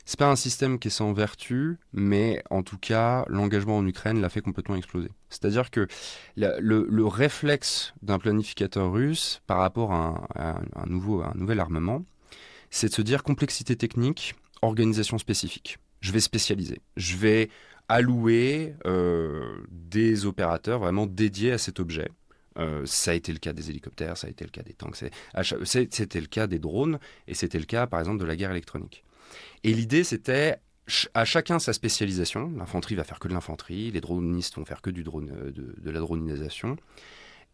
C'est pas un système qui est sans vertu, mais en tout cas, l'engagement en Ukraine l'a fait complètement exploser. C'est-à-dire que le réflexe d'un planificateur russe par rapport à un nouvel armement, c'est de se dire complexité technique, organisation spécifique. Je vais spécialiser. Je vais allouer des opérateurs vraiment dédiés à cet objet. Ça a été le cas des hélicoptères, ça a été le cas des tanks, c'était le cas des drones, et c'était le cas, par exemple, de la guerre électronique. Et l'idée, c'était à chacun sa spécialisation. L'infanterie va faire que de l'infanterie, les dronistes vont faire que de la dronisation.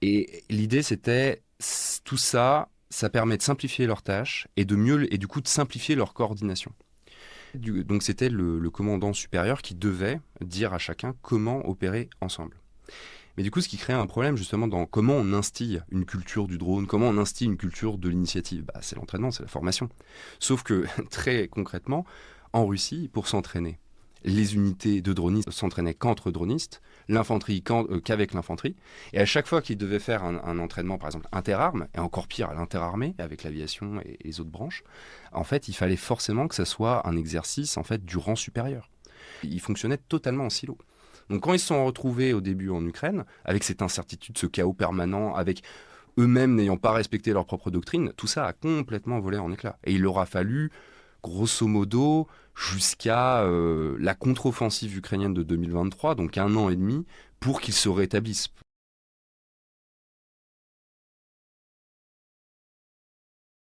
Et l'idée, c'était tout ça, ça permet de simplifier leurs tâches et et du coup de simplifier leur coordination. Donc c'était le commandant supérieur qui devait dire à chacun comment opérer ensemble. Mais du coup, ce qui crée un problème justement dans comment on instille une culture du drone, comment on instille une culture de l'initiative, c'est l'entraînement, c'est la formation. Sauf que très concrètement, en Russie, pour s'entraîner, les unités de dronistes s'entraînaient qu'entre dronistes, l'infanterie qu'avec l'infanterie, et à chaque fois qu'ils devaient faire un entraînement, par exemple interarmes, et encore pire à l'interarmée, avec l'aviation et les autres branches, en fait, il fallait forcément que ça soit un exercice en fait du rang supérieur. Ils fonctionnaient totalement en silo. Donc quand ils se sont retrouvés au début en Ukraine, avec cette incertitude, ce chaos permanent, avec eux-mêmes n'ayant pas respecté leur propre doctrine, tout ça a complètement volé en éclats. Et il leur a fallu, grosso modo, jusqu'à la contre-offensive ukrainienne de 2023, donc un an et demi, pour qu'ils se rétablissent.